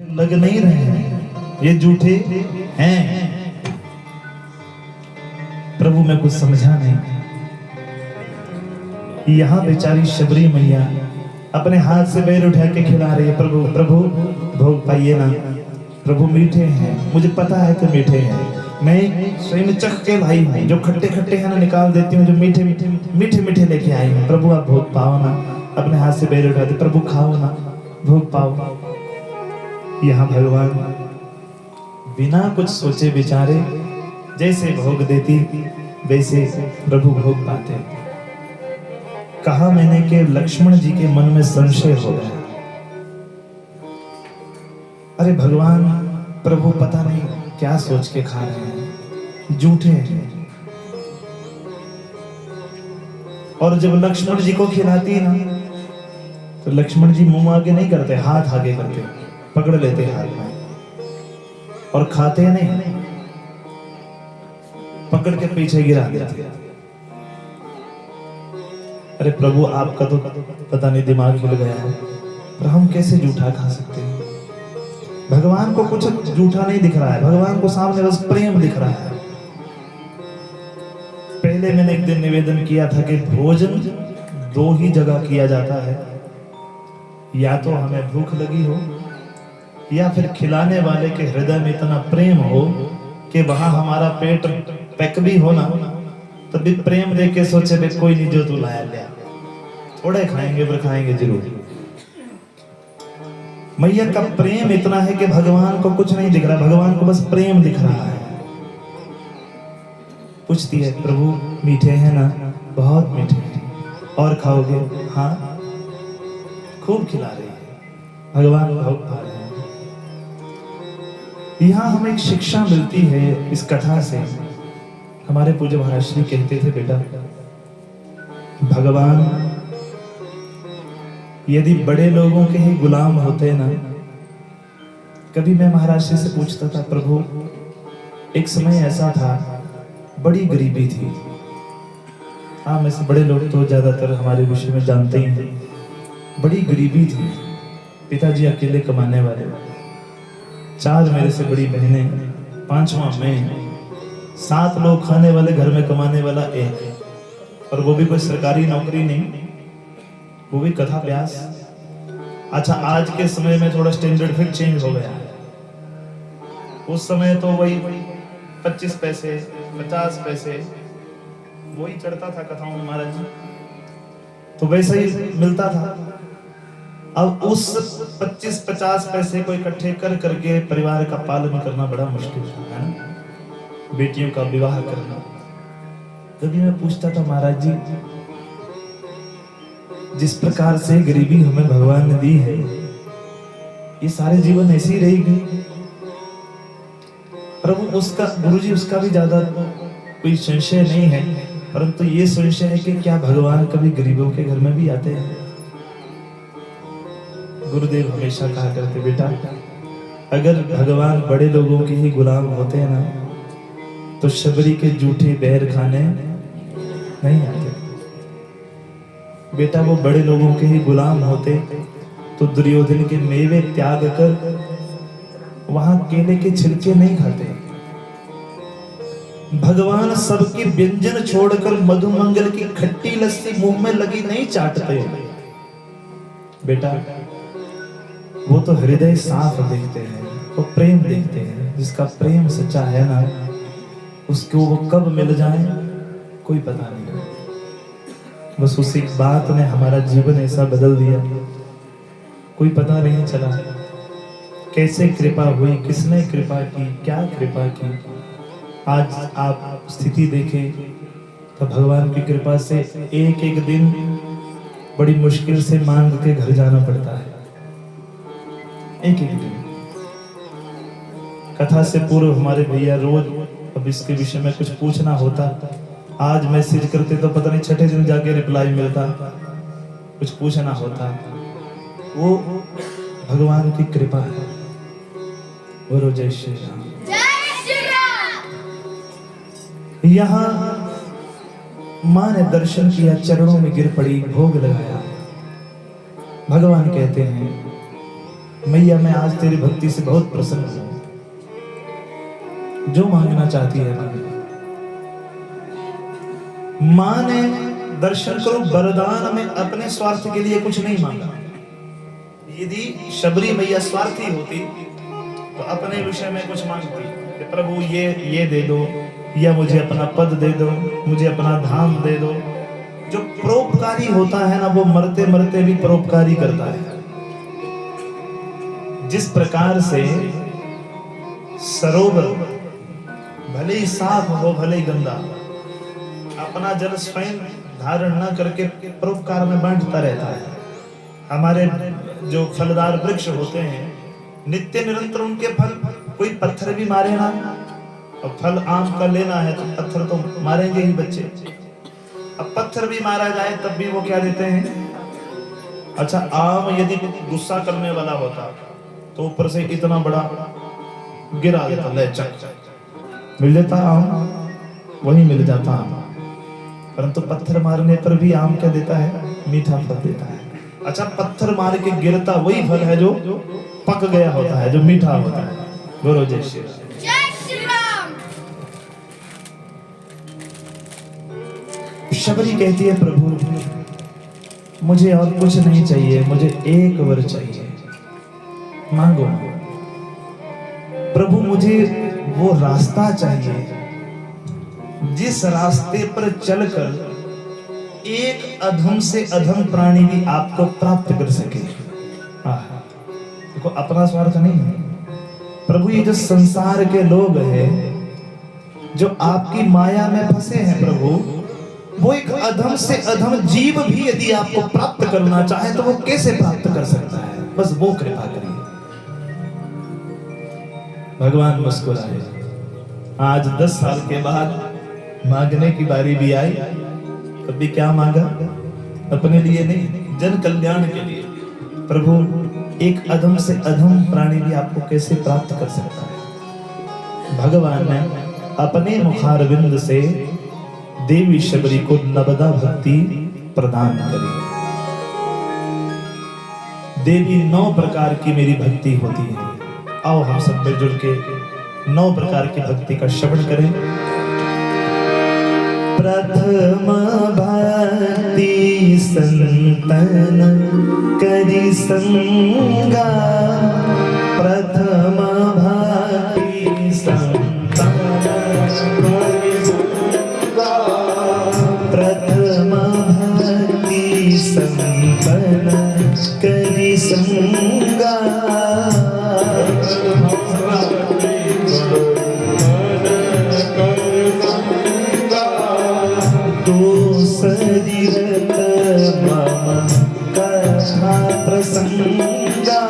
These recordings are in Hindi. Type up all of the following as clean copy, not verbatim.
लग नहीं रहे हैं, ये झूठे हैं। प्रभु मैं कुछ समझा नहीं। यहाँ बेचारी शबरी मैया अपने हाथ से बेर उठा के खिला रही है। प्रभु प्रभु भोग पाइए ना। प्रभु मीठे हैं, मुझे पता है कि मीठे हैं। मैं स्वयं चख के लाई हूँ, जो खट्टे खट्टे हैं ना निकाल देती हूँ, जो मीठे मीठे मीठे मीठे लेके आई हूँ। प्रभु आप भोग पाओ ना। अपने हाथ से बेर उठाते, प्रभु खाओ ना, भोग पाओ। यहाँ भगवान बिना कुछ सोचे विचारे जैसे भोग देती वैसे प्रभु भोग पाते। कहा मैंने कि लक्ष्मण जी के मन में संशय हो गया। अरे भगवान प्रभु पता नहीं क्या सोच के खा रहे हैं, झूठे हैं। और जब लक्ष्मण जी को खिलाती ना तो लक्ष्मण जी मुंह आगे नहीं करते, हाथ आगे करते, पकड़ लेते हाथ में और खाते नहीं, पकड़ के पीछे गिरा देते। अरे प्रभु आपका तो पता नहीं दिमाग हिल गया है, पर हम कैसे जूठा खा सकते हैं? भगवान को कुछ जूठा नहीं दिख रहा है, भगवान को सामने बस प्रेम दिख रहा है। पहले मैंने एक दिन निवेदन किया था कि भोजन दो ही जगह किया जाता है, या तो हमें भूख लगी हो या फिर खिलाने वाले के हृदय में इतना प्रेम हो कि वहां हमारा पेट पैक भी हो ना, तब भी प्रेम देख के सोचे बे कोई नहीं, जो तू लाया ले, थोड़े खाएंगे पर खाएंगे जरूर। मैया का प्रेम इतना है कि भगवान को कुछ नहीं दिख रहा, भगवान को बस प्रेम दिख रहा है। पूछती है प्रभु मीठे हैं ना? बहुत मीठे हैं। और खाओगे? हाँ। खूब खिला रही है, भगवान भोग पा रहे हैं। यहाँ हमें एक शिक्षा मिलती है इस कथा से। हमारे पूज्य महाराज श्री कहते थे, बेटा भगवान यदि बड़े लोगों के ही गुलाम होते ना। कभी मैं महाराज श्री से पूछता था, प्रभु एक समय ऐसा था, बड़ी गरीबी थी। हाँ में से बड़े लोग तो ज्यादातर हमारे विषय में जानते ही हैं। बड़ी गरीबी थी, पिताजी अकेले कमाने वाले, 4 मेरे से बड़ी बहनें, 5वां मैं, 7 लोग खाने वाले, घर में कमाने वाला 1, और वो भी कोई सरकारी नौकरी नहीं, वो भी कथा व्यास। अच्छा आज के समय में थोड़ा स्टैंडर्ड फिर चेंज हो गया है। उस समय तो वही 25 पैसे 50 पैसे वही चढ़ता था कथाओं में महाराज जी, तो वैसा ही मिलता था। अब उस 25-50 पैसे को इकट्ठे कर करके परिवार का पालन करना बड़ा मुश्किल है ना, बेटियों का विवाह करना। कभी मैं पूछता था, महाराज जी जिस प्रकार से गरीबी हमें भगवान ने दी है, ये सारे जीवन ऐसी ही रहेगी? प्रभु उसका, गुरुजी उसका भी ज्यादा कोई संशय नहीं है, परंतु ये संशय है कि क्या भगवान कभी गरीबों के घर में भी आते हैं? गुरुदेव हमेशा कहा करते, बेटा अगर भगवान बड़े लोगों के ही गुलाम होते हैं ना, तो शबरी के जूठे बैर खाने नहीं आते। बेटा वो बड़े लोगों के ही गुलाम होते तो दुर्योधन के मेवे त्याग कर वहां केले के छिलके नहीं खाते। भगवान सबके व्यंजन छोड़कर मधुमंगल की खट्टी लस्सी मुंह में लगी नहीं चाटते। बेटा वो तो हृदय साफ देखते हैं, वो प्रेम देखते हैं। जिसका प्रेम सच्चा है ना, उसको वो कब मिल जाए कोई पता नहीं। बस उस एक बात ने हमारा जीवन ऐसा बदल दिया, कोई पता नहीं चला कैसे कृपा हुई, किसने कृपा की, क्या कृपा की। आज आप स्थिति देखें तो भगवान की कृपा से एक एक दिन बड़ी मुश्किल से मांग के घर जाना पड़ता है, एक एक दिन। कथा से पूर्व हमारे भैया रोज, अब इसके विषय में कुछ पूछना होता, आज मैसेज करते तो पता नहीं 6ठे दिन जाके रिप्लाई मिलता, कुछ पूछना होता। वो भगवान की कृपा है। बोलो जय श्री राम। यहाँ मां ने दर्शन किया, चरणों में गिर पड़ी, भोग लगाया। भगवान कहते हैं मैया मैं आज तेरी भक्ति से बहुत प्रसन्न हूं, जो मांगना चाहती है मांगे। मां ने दर्शन करो वरदान में अपने स्वार्थ के लिए कुछ नहीं मांगा। यदि शबरी मैया स्वार्थी होती तो अपने विषय में कुछ मांगती कि प्रभु ये दे दो, या मुझे अपना पद दे दो, मुझे अपना धाम दे दो। जो परोपकारी होता है ना, वो मरते मरते भी परोपकारी करता है। जिस प्रकार से सरोवर भले ही साफ हो भले ही गंदा, अपना जल स्वयं धारण न करके परोपकार में बांटता रहता है। हमारे जो फलदार वृक्ष होते हैं, नित्य निरंतर उनके फल, कोई पत्थर भी मारे ना, और फल आम का लेना है तो पत्थर तो मारेंगे ही बच्चे। अब पत्थर भी मारा जाए तब भी वो क्या देते हैं? अच्छा, आम यदि गुस्सा करने वाला होता तो ऊपर से इतना बड़ा गिरा देता, ले चक मिल जाता आम, वही मिल जाता आम। परंतु पत्थर मारने पर भी आम क्या देता है? मीठा फल देता है। अच्छा, पत्थर मार के गिरता वही फल है जो पक गया होता है, जो मीठा होता है। बोलो जय श्री राम। शबरी कहती है प्रभु मुझे और कुछ नहीं चाहिए, मुझे एक वर चाहिए, मांगो। प्रभु मुझे वो रास्ता चाहिए जिस रास्ते पर चलकर एक अधम से अधम प्राणी भी आपको प्राप्त कर सके। देखो, अपना स्वार्थ नहीं है प्रभु। ये जो संसार के लोग हैं जो आपकी माया में फंसे हैं प्रभु, वो एक अधम से अधम जीव भी यदि आपको प्राप्त करना चाहे तो वो कैसे प्राप्त कर सकता है? बस वो कृपा करिए। भगवान मुस्कुराए। आज 10 साल के बाद मांगने की बारी भी आई। कभी क्या मांगा? अपने लिए नहीं, जन कल्याण के लिए। प्रभु एक अधम से अधम प्राणी भी आपको कैसे प्राप्त कर सकता है? भगवान ने अपने मुखारविंद से देवी शबरी को नवदा भक्ति प्रदान करी। देवी 9 प्रकार की मेरी भक्ति होती है। आओ हम सब मिलजुल के 9 प्रकार की भक्ति का श्रवण करें। प्रथम भक्ति संतन करी संगा, प्रथम भक्ति संतन करी संगा, प्रथम भक्ति संतन करी संगा, दूसरीरत मम कथा प्रसंगा,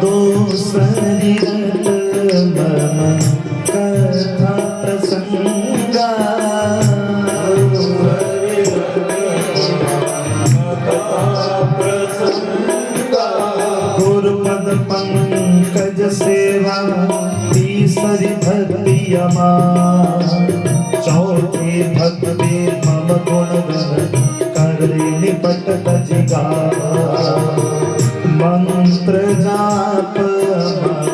दूसरीरत मम कथा प्रसंगा, गुरुपद पंकज सेवा तीसरी भक्ति अमा, चौथी भक्ति मम गुण कर निपट तजिगा, मंत्र जाप मम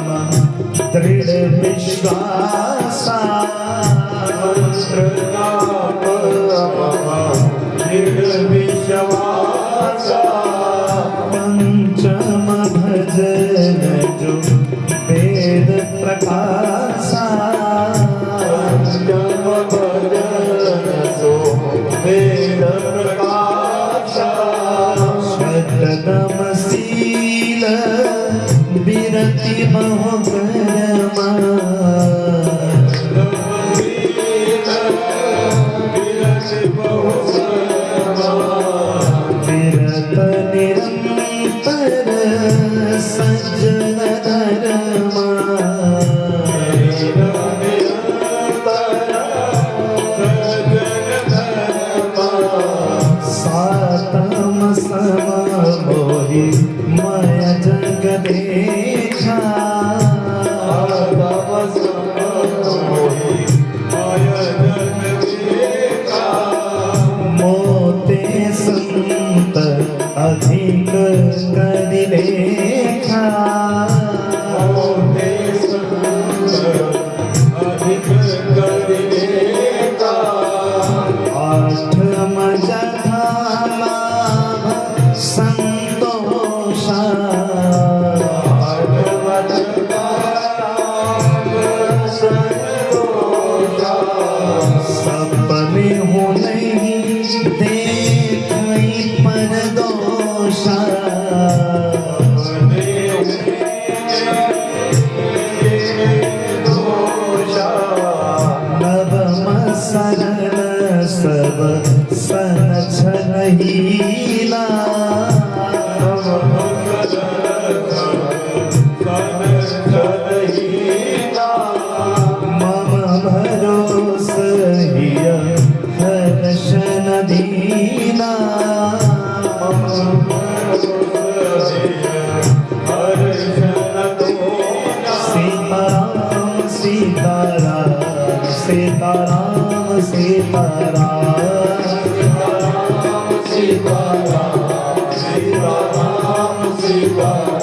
दृढ़ विश्वासा, मंत्र जाप मम दृढ़ विश्वासा, पंचम भजन जो वेद प्रकाशा, पंचम भजन जो वेद प्रकाशा, शततम शील विरति बहुकर्मा, विरत निरंतर सज्जन धर्मा, सातम सम मोहि मय जग देखा, अधिक कर लेखा, अधिक कर लेखा, आठम जथा लाभ संतोषा, सपने हो नहीं देखई पर दोषा, नवम सरल सब सन छलहीला, मम भरोस हिय हर्षन दीना, सीताराम सीताराम सीताराम सीताराम सीताराम सीताराम सीताराम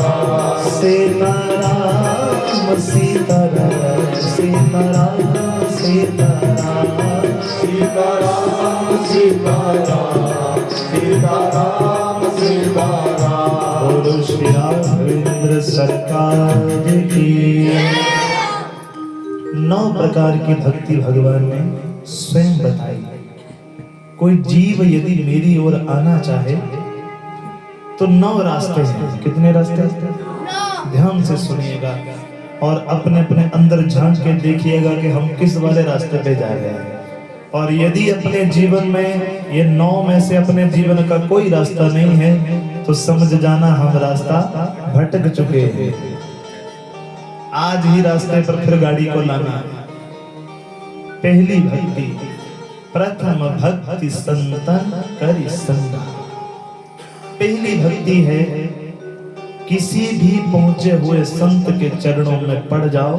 सीताराम सीताराम सीताराम सीताराम सीताराम सीताराम। बोलो श्री राघवेंद्र सरकार की। 9 प्रकार की भक्ति भगवान ने स्वयं बताई। कोई जीव यदि मेरी ओर आना चाहे तो 9 रास्ते हैं। कितने रास्ते? ध्यान से सुनिएगा और अपने अपने अंदर झांक के देखिएगा कि हम किस वाले रास्ते पे जा रहे हैं। और यदि अपने जीवन में ये 9 में से अपने जीवन का कोई रास्ता नहीं है तो समझ जाना हम रास्ता भटक चुके हैं। आज ही रास्ते पर फिर गाड़ी को लाना। पहली भक्ति, प्रथम भक्ति संतन करि संगा। पहली भक्ति है किसी भी पहुंचे हुए संत के चरणों में पड़ जाओ,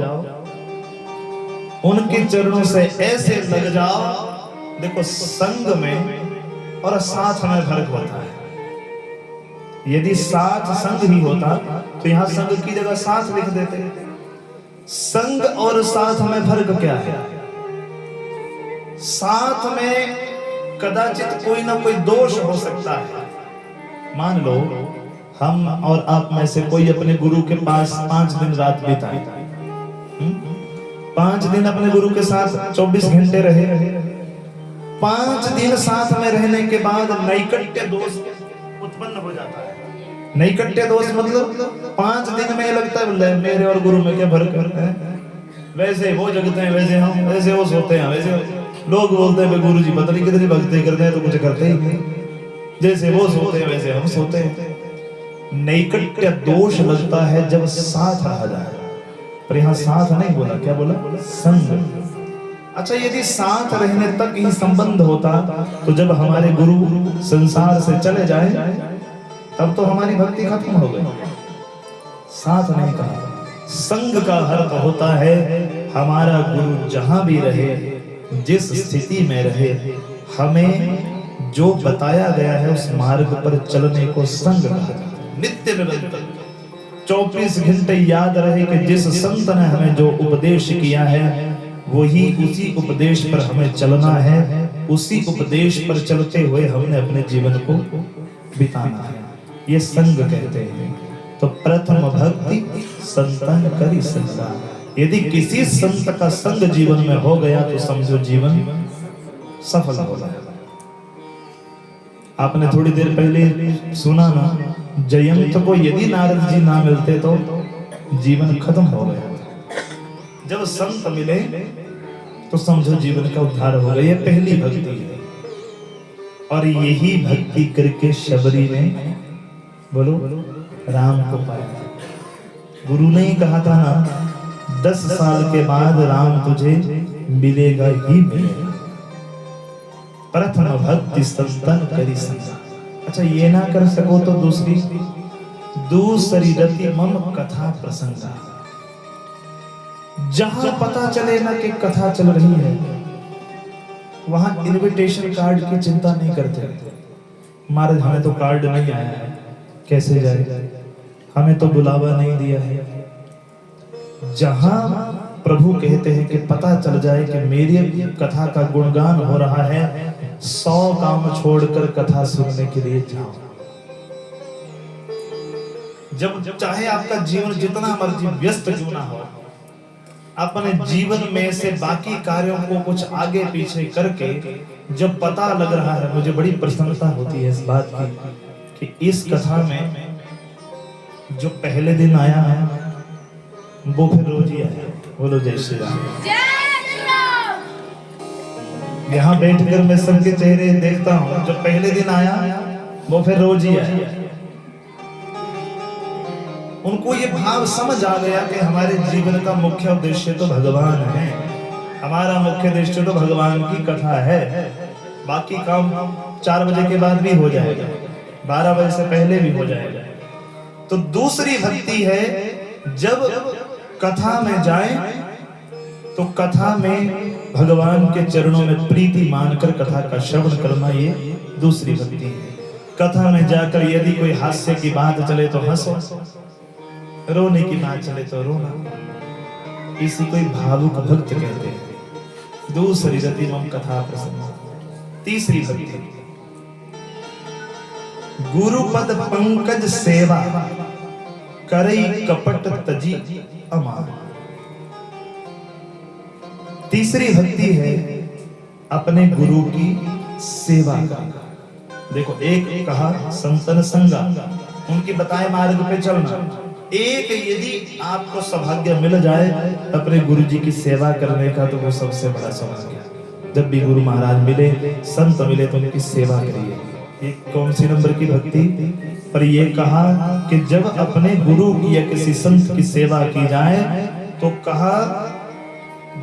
उनके चरणों से ऐसे लग जाओ। देखो, संग में और साथ में फर्क होता है। यदि साथ संग ही होता तो यहां संग की जगह साथ लिख देते। संग और साथ में फर्क क्या है? साथ में कदाचित कोई ना कोई दोष हो सकता है। मान लो हम और आप में से कोई अपने गुरु के पास 5 दिन रात बिताए, 5 दिन अपने गुरु के साथ 24 घंटे रहे। 5 दिन साथ में रहने के बाद नैकट्य दोष उत्पन्न हो जाता है। नैकट्य दोष मतलब 5 दिन में लगता है मेरे और गुरु में क्या फर्क है, वैसे वो जगते हैं वैसे हम, वैसे वो सोते हैं वैसे लोग बोलते हैं गुरु जी पता नहीं कितनी भक्ति करते हैं तो कुछ करते ही नहीं, जैसे वो सोते हैं वैसे हम सोते हैं। नैकट्य दोष लगता है जब साथ रहा जाए। पर यहाँ साथ नहीं बोला, क्या बोला? संग। अच्छा, यदि साथ रहने तक ही संबंध होता तो जब हमारे गुरु संसार से चले जाए तब तो हमारी भक्ति खत्म हो गई। साथ नहीं कहा। संग का अर्थ होता है हमारा गुरु जहां भी रहे, जिस स्थिति में रहे, हमें जो बताया गया है उस मार्ग पर चलने को संग कहा जाता है। नित्य निरंतर 24 घंटे याद रहे कि जिस संत ने हमें जो उपदेश किया है वही उसी उपदेश पर हमें चलना है। उसी उपदेश पर चलते हुए हमने अपने जीवन को बिताना है। ये संग कहते हैं। तो प्रथम भक्ति संतन करि संगा। यदि किसी संत का संग जीवन में हो गया तो समझो जीवन सफल हो गया। आपने थोड़ी देर पहले सुना ना, जयंत को यदि नारद जी ना मिलते तो जीवन खत्म हो गया। जब संत मिले तो समझो जीवन का उद्धार हो गया। ये पहली भक्ति है। और यही भक्ति करके शबरी ने बोलो राम को पाया। गुरु ने ही कहा था ना, 10 साल के बाद राम तुझे मिलेगा ही मिलेगा। प्रथम भक्ति संतन करि संगा। अच्छा, ये ना कर सको तो दूसरी रति मम कथा प्रसंगा। जहां पता चले ना कि कथा चल रही है वहां इनविटेशन कार्ड की चिंता नहीं करते। महाराज हमें तो कार्ड नहीं आया है, कैसे जाए, हमें तो बुलावा नहीं दिया है। जहां प्रभु कहते हैं कि पता चल जाए कि मेरी कथा का गुणगान हो रहा है, 100 काम छोड़कर कथा सुनने के लिए जाओ। जब चाहे आपका जीवन जितना मर्जी व्यस्त क्यों ना हो, अपने जीवन में से बाकी कार्यों को कुछ आगे पीछे करके जब पता लग रहा है, मुझे बड़ी प्रसन्नता होती है इस बात की कि इस कथा में जो पहले दिन आया है वो फिर रोज ही आया। बोलो जय श्री राम। यहाँ बैठकर मैं सबके चेहरे देखता हूँ, जो पहले दिन आया वो फिर रोज ही आया। उनको ये भाव समझ आ गया कि हमारे जीवन का मुख्य उद्देश्य तो भगवान है, हमारा मुख्य उद्देश्य तो भगवान की कथा है। बाकी काम 4 बजे के बाद भी हो जाएगा, 12 बजे से पहले भी हो जाएगा। तो दूसरी भक्ति है, जब कथा में जाए तो कथा में भगवान के चरणों में प्रीति मानकर कथा का श्रवण करना, ये दूसरी भक्ति है। कथा में जाकर यदि कोई हास्य की बात चले तो हंसो, रोने की बात चले तो रोना, इसी कोई भावुक भक्त कहते हैं। दूसरी रति मम कथा प्रसन्न। तीसरी भक्ति, गुरुपद पंकज सेवा करई कपट तजी अमान। तीसरी भक्ति है अपने गुरु की सेवा करना। देखो, एक कहा संतन संगा, उनके बताए मार्ग पे चलना। एक यदि आपको सौभाग्य मिल जाए अपने गुरु जी की सेवा करने का, तो वो सबसे बड़ा सौभाग्य। जब भी गुरु महाराज मिले, संत मिले, तो उनकी सेवा करिए। ये कौन सी नंबर की भक्ति? पर ये कहा कि जब अपने गुरु की या किसी संत की सेवा की जाए तो कहा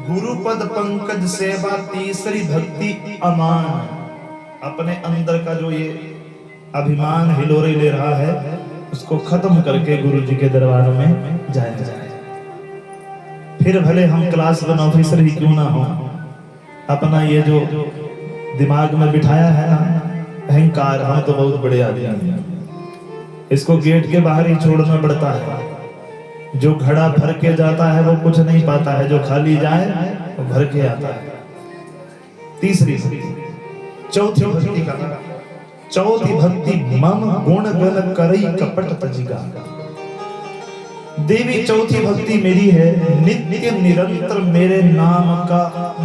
गुरुपद पंकज सेवा, तीसरी भक्ति अमान। अपने अंदर का जो ये अभिमान हिलोरे ले रहा है, उसको खत्म करके गुरु जी के दरबार में जाया जाए। फिर भले हम क्लास 1 ऑफिसर ही क्यों ना हो, अपना ये जो दिमाग में बिठाया है ना अहंकार, हम तो बहुत बड़े आदमी हैं, इसको गेट के बाहर ही छोड़ना पड़ता है। जो घड़ा भर के जाता है वो कुछ नहीं पाता है, जो खाली जाए वो भर के आता है। तीसरी भक्ति। चौथी भक्ति का, चौथी भक्ति मम गुण गण करई कपट तजिगा। देवी चौथी भक्ति मेरी है, नित्य निरंतर मेरे नाम का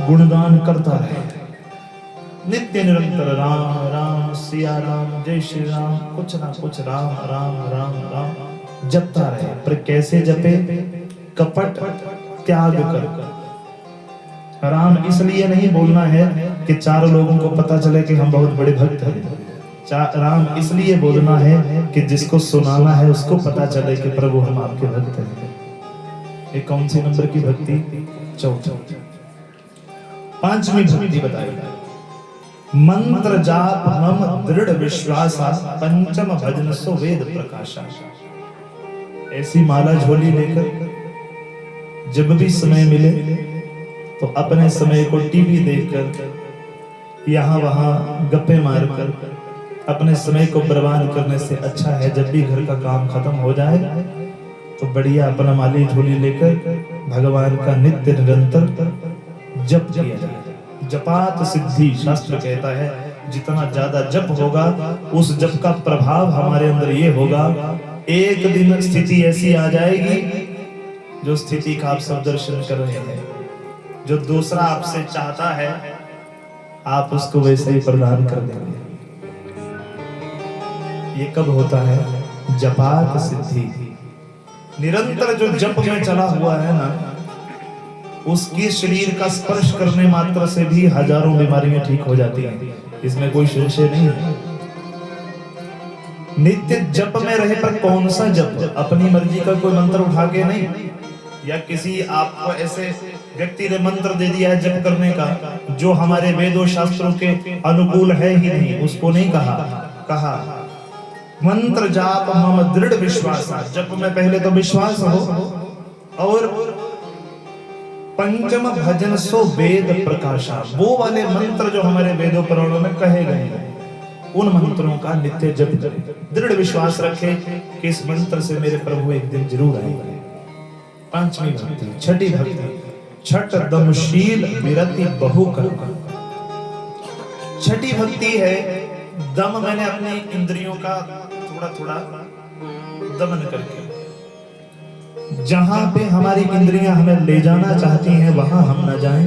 गुणगान करता रहे। नित्य निरंतर राम राम सिया राम जय श्री राम, कुछ ना कुछ राम राम राम राम जपता रहे। पर कैसे जपे? कपट त्याग कर। राम इसलिए नहीं बोलना है कि 4 लोगों को पता चले कि हम बहुत बड़े भक्त हैं। राम इसलिए बोलना है कि जिसको सुनाना है उसको पता चले कि प्रभु हम आपके भक्त हैं। ये कौन सी नंबर की भक्ति? चौथी। पांचवी भक्ति बताई, मंत्र जाप मम दृढ़ विश्वासा, पंचम भजन सो वेद प्रकाशा। ऐसी माला झोली लेकर जब भी समय मिले तो अपने समय को टीवी देखकर, यहाँ वहां गप्पे मारकर अपने समय को बर्बाद करने से अच्छा है जब भी घर का काम खत्म हो जाए तो बढ़िया अपना माली झोली लेकर भगवान का नित्य निरंतर जप किया जाए। जपात सिद्धि, शास्त्र कहता है जितना ज्यादा जप होगा उस जप का प्रभाव हमारे अंदर ये होगा, एक दिन स्थिति ऐसी आ जाएगी जो स्थिति का आप सब दर्शन कर रहे हैं, जो दूसरा आपसे चाहता है आप उसको वैसे ही प्रदान कर देंगे। ये कब होता है? जपात सिद्धि। निरंतर जो जप में चला हुआ है ना, उसके शरीर का स्पर्श करने मात्र से भी हजारों बीमारियां ठीक हो जाती हैं, इसमें कोई संशय नहीं है। नित्य जप में रहे, पर कौन सा जप? अपनी मर्जी का कोई मंत्र उठा के नहीं, या किसी आपको ऐसे व्यक्ति ने मंत्र दे दिया है जप करने का जो हमारे वेदों शास्त्रों के अनुकूल है ही नहीं, उसको नहीं कहा मंत्र जाप मम दृढ़ विश्वास। जप में पहले तो विश्वास हो, और पंचम भजन सो वेद प्रकाशा, वो वाले मंत्र जो हमारे वेदों पुराणों में कहे गए हैं, उन मंत्रों का नित्य जप करें, दृढ़ विश्वास रखें कि इस मंत्र से मेरे प्रभु एक दिन जरूर आएंगे। पांचवी भक्ति, छठी भक्ति, छठ दमशील विरति बहु कर्म। छठी भक्ति है दम, मैंने अपनी इंद्रियों का थोड़ा थोड़ा दमन करके, जहां पे हमारी इंद्रियां हमें ले जाना चाहती हैं वहां हम न जाएं,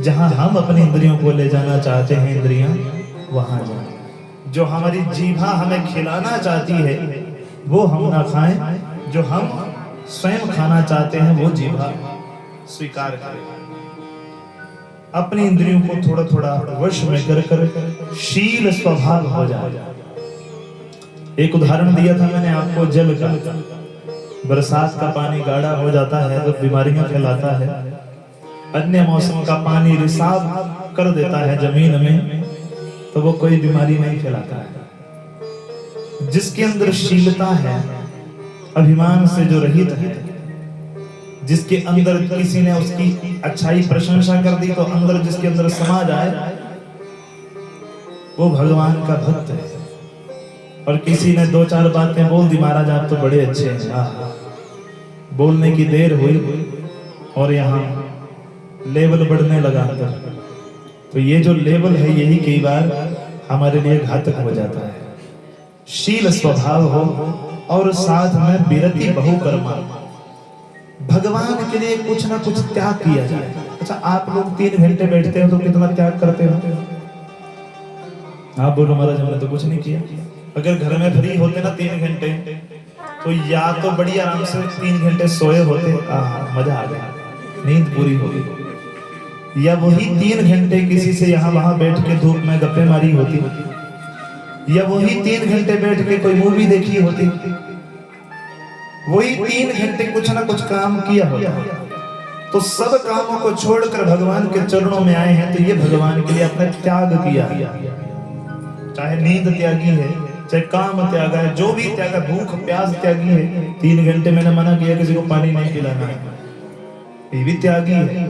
जहां हम अपनी इंद्रियों को ले जाना चाहते हैं इंद्रियां वहां जाएं। जो हमारी जीभा हमें खिलाना चाहती है वो हम ना खाएं, जो हम स्वयं खाना चाहते हैं वो जीभा स्वीकार करें। अपनी इंद्रियों को थोड़ा थोड़ा वश में कर शील स्वभाव हो जाए। एक उदाहरण दिया था मैंने आपको जल का। बरसात का पानी गाढ़ा हो जाता है तो बीमारियां फैलाता है, अन्य मौसम का पानी रिसाव कर देता है जमीन में तो वो कोई बीमारी नहीं फैलाता है। जिसके अंदर शीलता है, अभिमान से जो रहित है, जिसके अंदर किसी ने उसकी अच्छाई प्रशंसा कर दी तो अंदर जिसके अंदर समा जाए वो भगवान का भक्त है। और किसी ने दो चार बातें बोल दी, महाराज आप तो बड़े अच्छे हैं, बोलने की देर हुई और यहाँ लेवल बढ़ने लगा अंदर, तो ये जो लेवल है यही कई बार हमारे लिए घातक हो जाता है। शील स्वभाव हो और साथ में विरति बहुकर्मा, भगवान के लिए कुछ ना कुछ त्याग किया जाए। अच्छा, आप लोग 3 घंटे बैठते हो तो कितना त्याग करते हो? आप बोलो महाराज हमने तो कुछ नहीं किया। अगर घर में फ्री होते ना 3 घंटे तो या तो बड़ी आराम से 3 घंटे सोए होते, मजा आ गया, नींद पूरी हो गई, या वही 3 घंटे किसी से यहाँ वहां बैठ के धूप में गप्पे मारी होती, या वही 3 घंटे बैठ के कोई मूवी देखी होती, वही 3 घंटे कुछ ना कुछ काम किया होता। तो सब कामों को छोड़कर भगवान के चरणों में आए हैं तो ये भगवान के लिए अपना त्याग किया। चाहे नींद त्यागी है, चाहे काम त्याग है, जो भी त्याग है, भूख प्यास त्यागी है। 3 घंटे मैंने मना किया किसी को पानी नहीं पिलाना है, ये भी त्यागी है।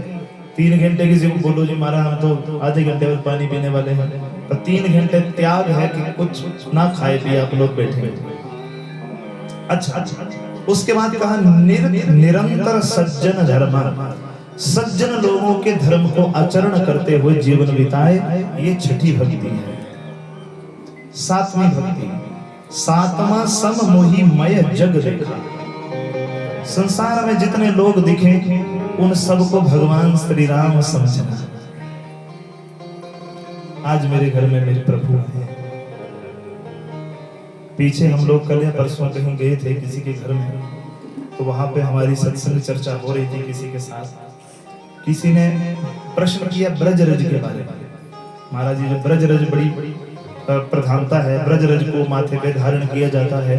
3 घंटे किसी को बोलो जी मारा हम तो आधे घंटे में पानी पीने वाले हैं, पर 3 घंटे त्याग है कि कुछ ना खाए पिए आप लोग बैठे। अच्छा, उसके बाद कहा निरंतर सज्जन धर्म, सज्जन लोगों के धर्म को आचरण करते हुए जीवन बिताए, ये छठी भक्ति है। 7वीं भक्ति, 7वां सम मोहि मय जग देखा। संसार में जितने लोग दिखे उन सबको भगवान श्री राम समझना। आज मेरे घर में मेरे प्रभु हैं। पीछे हम लोग कल या परसों कहीं गए थे किसी के घर में, तो वहां पे हमारी सत्संग चर्चा हो रही थी किसी के साथ। किसी ने प्रश्न किया ब्रजरज के बारे में। महाराज जी, जो ब्रजरज बड़ी प्रधानता है, ब्रजरज को माथे पे धारण किया जाता है,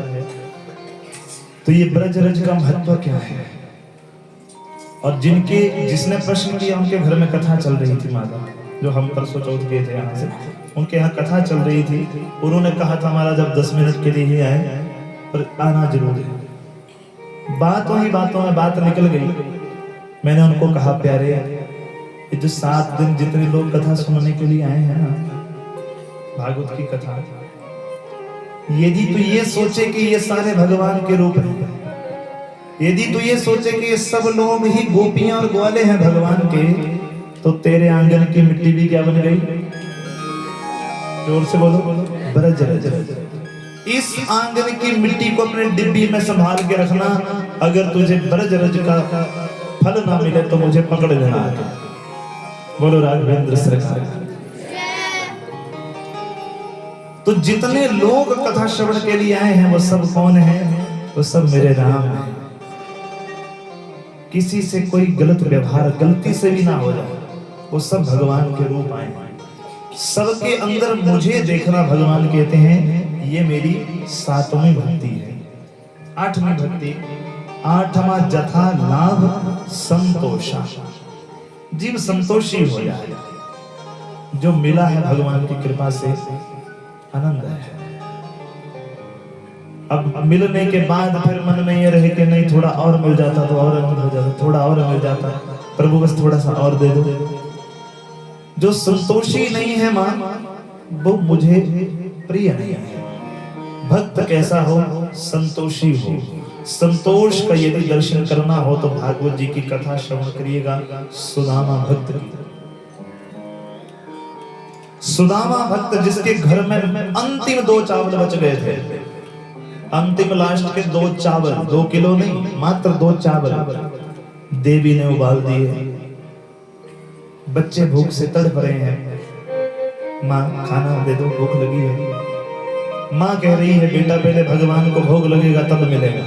तो ये ब्रजरज का महत्व क्या है? और जिसने प्रश्न किया उनके घर में कथा चल रही थी। माता जो हम परसों चौथ गए थे यहाँ से, उनके यहाँ कथा चल रही थी। उन्होंने कहा था महाराज अब 10 मिनट के लिए ही आए, पर आना जरूर है। बातों ही बातों में बात निकल गई। मैंने उनको कहा प्यारे, ये जो 7 दिन जितने लोग कथा सुनने के लिए आए हैं ना, भागवत की कथा, यदि तू ये सोचे कि ये सारे भगवान के रूप हैं, यदि तू ये सोचे कि ये सब लोग ही गोपियां और ग्वाले हैं भगवान के, तो तेरे आंगन की मिट्टी भी क्या बन गई? जोर से बोलो, ब्रजरज। इस आंगन की मिट्टी को अपने डिब्बी में संभाल के रखना। अगर तुझे ब्रजरज का फल ना मिले तो मुझे पकड़ लेना। बोलो राघवेंद्र सरकार। तो जितने लोग कथा श्रवण के लिए आए हैं वो सब कौन हैं? वो सब मेरे राम हैं। किसी से कोई गलत व्यवहार गलती से भी ना हो जाए, वो सब भगवान के रूप आए हैं। सबके अंदर मुझे देखना भगवान कहते हैं। ये मेरी 7वीं भक्ति है। 8वीं भक्ति, 8वां जथा लाभ संतोषा, जीव संतोषी हो जाए। जो मिला है भगवान की कृपा से आनंद है। अब मिलने के बाद फिर मन में ये रहे कि नहीं थोड़ा और मिल जाता तो और आनंद हो जाता, थोड़ा और मिल जाता, प्रभु बस थोड़ा सा और दे दो। जो संतोषी नहीं है मां, वो मुझे प्रिय नहीं है। भक्त कैसा हो? संतोषी हो। संतोष का यदि दर्शन करना हो तो भागवत जी की कथा श्रवण करिएगा। सुदामा भक्त की, सुदामा भक्त जिसके घर में अंतिम 2 चावल बच गए थे, अंतिम लास्ट के 2 चावल, 2 किलो नहीं, मात्र 2 चावल देवी ने उबाल दिए। बच्चे भूख से तड़प रहे हैं, माँ खाना दे दो, भूख लगी है। माँ कह रही है बेटा पहले भगवान को भोग लगेगा तब मिलेगा।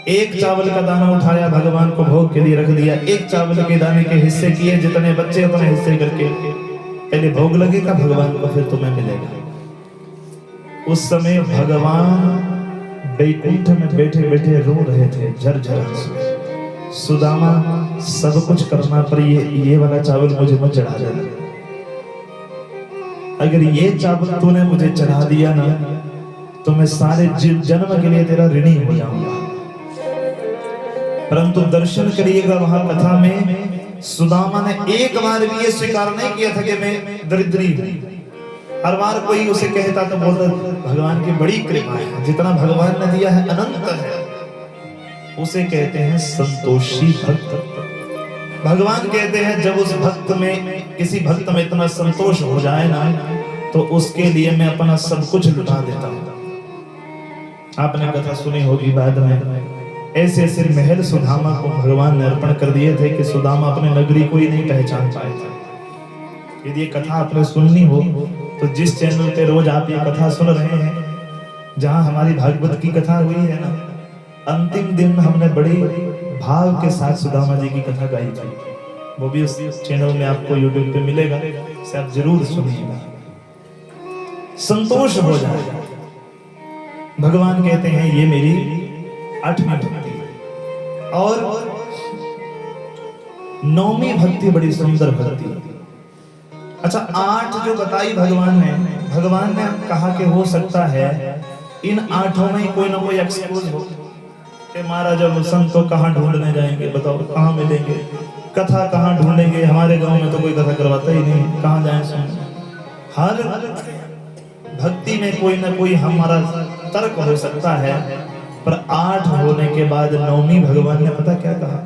एक चावल का दाना उठाया, भगवान को भोग के लिए रख दिया। एक चावल के दाने के हिस्से किए, जितने बच्चे उतने हिस्से करके, पहले भोग लगेगा भगवान को, फिर तुम्हें मिलेगा। उस समय भगवान वैकुंठ में बैठे बैठे रो रहे थे, झरझर आंसू। सुदामा सब कुछ करना पर ये वाला चावल मुझे मत चढ़ा देना। अगर ये चावल तूने मुझे चढ़ा दिया ना तो मैं सारे जन्म के लिए तेरा ऋणी हो जाऊंगा। परंतु दर्शन करिएगा वहां कथा में, सुदामा ने एक बार भी ये स्वीकार नहीं किया था कि मैं दरिद्री हूं। हर बार कोई उसे कहता तो बोलता भगवान की बड़ी कृपा है, जितना भगवान ने दिया है अनंत है। उसे कहते हैं संतोषी भक्त। भगवान कहते हैं जब उस भक्त में, किसी भक्त में इतना संतोष हो जाए ना तो उसके लिए मैं अपना सब कुछ लुटा देता हूं। आपने कथा सुनी होगी, बाद में ऐसे ऐसे महल सुदामा को भगवान ने अर्पण कर दिए थे कि सुदामा अपने नगरी को ही नहीं पहचान पाए थे। यदि ये कथा आपने सुननी हो तो जिस चैनल पे रोज आप ये कथा सुन रहे हैं, जहां हमारी भागवत की कथा हुई है ना, अंतिम दिन हमने बड़ी भाव के साथ सुदामा जी की कथा गाई थी। वो भी उस चैनल में आपको यूट्यूब पे मिलेगा, इसे आप जरूर सुनिएगा। संतोष हो जाए। भगवान कहते हैं ये मेरी 8वीं भक्ति है। और 9वीं भक्ति बड़ी सुंदर भक्ति। अच्छा, 8 जो बताई भगवान ने कहा कि हो सकता है इन 8 में कोई ना कोई एक्सक्यूज हो कि महाराज जब संत तो कहाँ ढूंढने जाएंगे, बताओ कहाँ मिलेंगे, कथा कहाँ ढूंढेंगे, हमारे गांव में तो कोई कथा करवाता ही नहीं, कहाँ जाए सुन। हर भक्ति में कोई ना कोई हमारा तर्क हो सकता है, पर 8 होने के बाद 9वीं भगवान ने पता क्या कहा?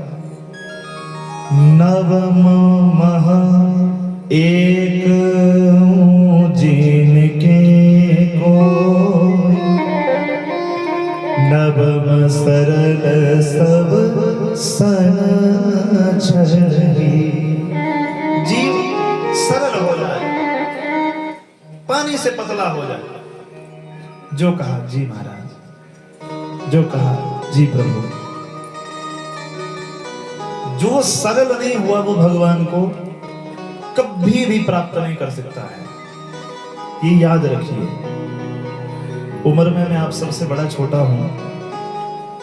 नवम महा एक जिनके को नवम सरल सब सन छलही। जीव सरल हो जाए, पानी से पतला हो जाए। जो कहा जी महाराज, जो कहा जी प्रभु। जो सरल नहीं हुआ वो भगवान को कभी भी प्राप्त नहीं कर सकता है। ये याद रखिए। उम्र में मैं आप सबसे बड़ा छोटा हूं,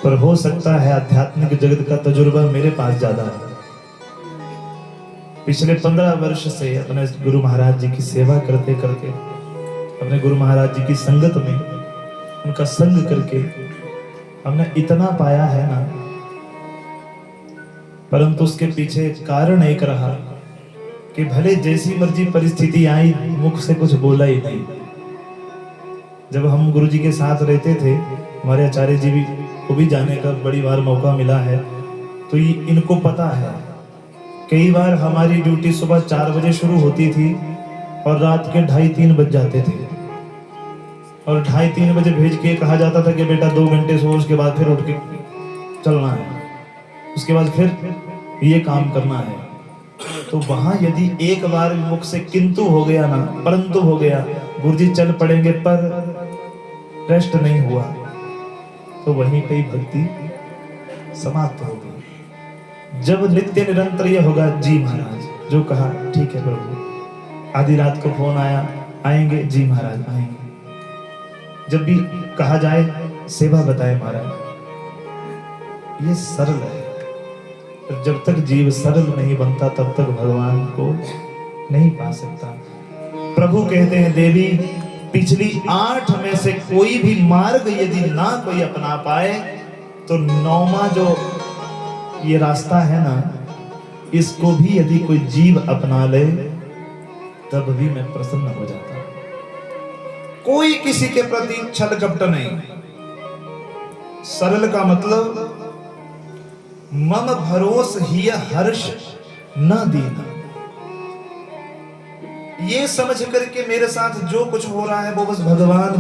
पर हो सकता है आध्यात्मिक जगत का तजुर्बा मेरे पास ज्यादा है। पिछले 15 वर्ष से अपने गुरु महाराज जी की सेवा करते करते, अपने गुरु महाराज जी की संगत में उनका संग करके हमने इतना पाया है ना, परंतु उसके पीछे कारण एक रहा कि भले जैसी मर्जी परिस्थिति आई, मुख से कुछ बोला ही नहीं। जब हम गुरु जी के साथ रहते थे, हमारे आचार्य जी भी को भी जाने का बड़ी बार मौका मिला है, तो ये इनको पता है। कई बार हमारी ड्यूटी सुबह 4 बजे शुरू होती थी और रात के 2:30-3 बज जाते थे, और 2:30-3 बजे भेज के कहा जाता था कि बेटा 2 घंटे सो, उसके बाद फिर उठ के चलना है, उसके बाद फिर ये काम करना है। तो वहां यदि एक बार मुख से किंतु हो गया ना, परंतु हो गया, गुरुजी चल पड़ेंगे, पर रेस्ट नहीं हुआ, तो वहीं पे भक्ति समाप्त हो गई। जब नित्य निरंतर ये होगा, जी महाराज जो कहा ठीक है प्रभु। आधी रात को फोन आया, आएंगे जी महाराज आएंगे। जब भी कहा जाए सेवा बताए महाराज, ये सरल है। जब तक जीव सरल नहीं बनता तब तक भगवान को नहीं पा सकता। प्रभु कहते हैं देवी, पिछली 8 में से कोई भी मार्ग यदि ना कोई अपना पाए तो 9वां जो ये रास्ता है ना, इसको भी यदि कोई जीव अपना ले तब भी मैं प्रसन्न हो जाता हूं। कोई किसी के प्रति छल कपट नहीं। सरल का मतलब मम भरोस ही हर्ष न दीना। ये समझ करके मेरे साथ जो कुछ हो रहा है वो बस भगवान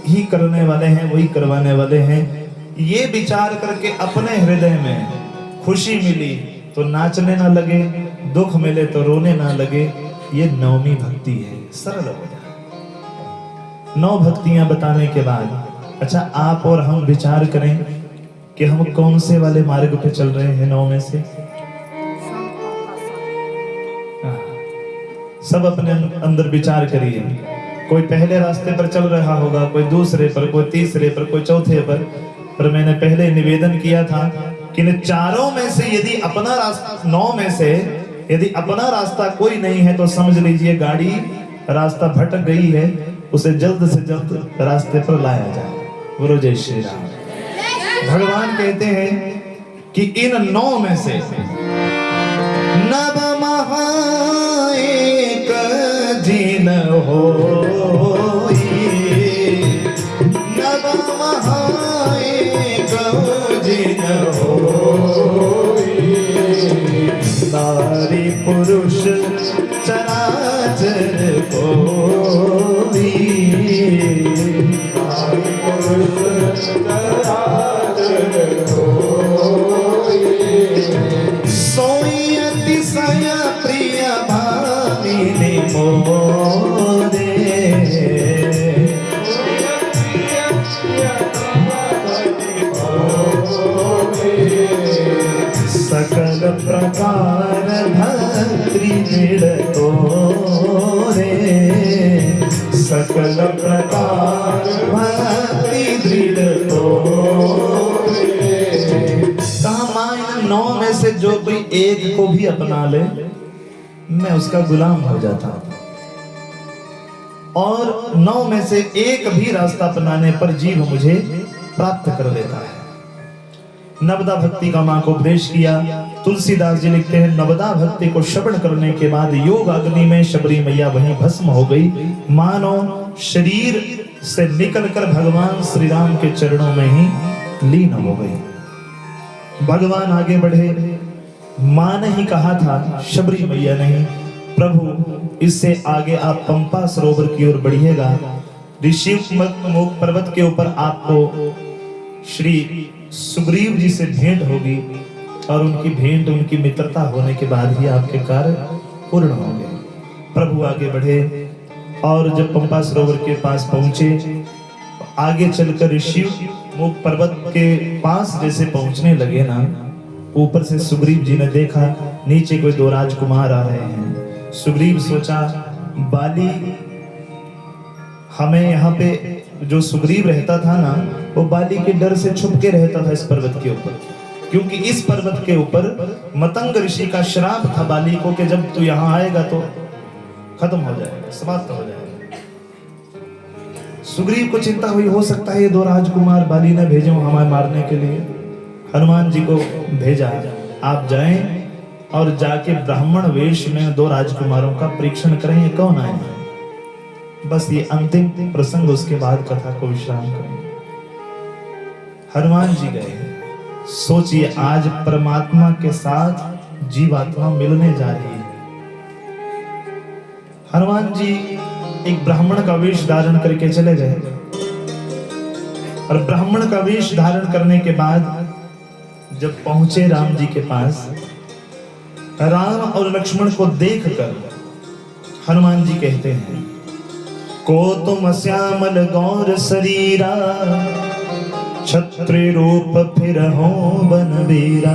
ही करने वाले हैं, वही करवाने वाले हैं। ये विचार करके अपने हृदय में खुशी मिली तो नाचने ना लगे, दुख मिले तो रोने ना लगे। ये नवमी भक्ति है। सरल हो जाए। 9 भक्तियां बताने के बाद अच्छा आप और हम विचार करें कि हम कौन से वाले मार्ग पे चल रहे हैं 9 में से। सब अपने अंदर विचार करिए। कोई पहले रास्ते पर चल रहा होगा, कोई दूसरे पर, कोई तीसरे पर, कोई चौथे पर मैंने पहले निवेदन किया था कि इन चारों में से यदि अपना रास्ता 9 में से यदि अपना रास्ता कोई नहीं है तो समझ लीजिए गाड़ी रास्ता भटक गई है। उसे जल्द से जल्द रास्ते पर लाया जाए। बोलो जय श्री राम। भगवान कहते हैं कि इन 9 में से नव एक जिन होई, नव एक जिन होई, नारी पुरुष चराचर कोई, नारी पुरुष चराचर कोई, सोई अतिशय प्रिय भामिनी मोरे, सकल प्रकार भक्ति दृढ़ तोरे, सकल प्रकार भक्ति दृढ़ तोरे। कहा मां इन 9 में से जो कोई एक को भी अपना ले मैं उसका गुलाम हो जाता हूं। और 9 में से एक भी रास्ता अपनाने पर जीव मुझे प्राप्त कर लेता है। नवदा भक्ति का मां को उपदेश किया। तुलसीदास जी लिखते हैं नवदा भक्ति को श्रवण करने के बाद योग अग्नि में शबरी मैया वहीं भस्म हो गई। मानो शरीर से निकलकर भगवान श्री राम के चरणों में ही लीन हो गई। भगवान आगे बढ़े। मां ने ही कहा था, शबरी मैया नहीं, प्रभु इससे आगे आप पंपा सरोवर की ओर बढ़िएगा। ऋषिमुख पर्वत के ऊपर आपको श्री सुग्रीव जी से भेंट होगी और उनकी भेंट, उनकी मित्रता होने के बाद ही आपके कार्य पूर्ण होंगे। प्रभु आगे बढ़े और जब पंपा सरोवर के पास पहुंचे, आगे चलकर ऋषिमुख पर्वत के पास जैसे पहुंचने लगे ना, ऊपर से सुग्रीव जी ने देखा नीचे कोई 2 राजकुमार आ रहे हैं। सुग्रीव सोचा बाली हमें यहाँ पे, जो सुग्रीव रहता था ना वो बाली के डर से छुप के रहता था इस पर्वत के ऊपर, क्योंकि इस पर्वत के ऊपर मतंग ऋषि का श्राप था बाली को कि जब तू यहाँ आएगा तो खत्म हो जाएगा, समाप्त हो जाएगा। सुग्रीव को चिंता हुई, हो सकता है ये 2 राजकुमार बाली ने भेजे हमें मारने के लिए। हनुमान जी को भेजा, आप जाएं और जाके ब्राह्मण वेश में 2 राजकुमारों का परीक्षण करें ये कौन आए हैं। बस ये अंतिम प्रसंग, उसके बाद कथा को विश्राम करेंगे। हनुमान जी गए। सोचिए आज परमात्मा के साथ जीवात्मा मिलने जा रही है। हनुमान जी एक ब्राह्मण का वेश धारण करके चले गए और ब्राह्मण का वेश धारण करने के बाद जब पहुंचे राम जी के पास, राम और लक्ष्मण को देखकर हनुमान जी कहते हैं, को तुम श्यामल गौर शरीरा, क्षत्रिय रूप फिर हो बनवीरा।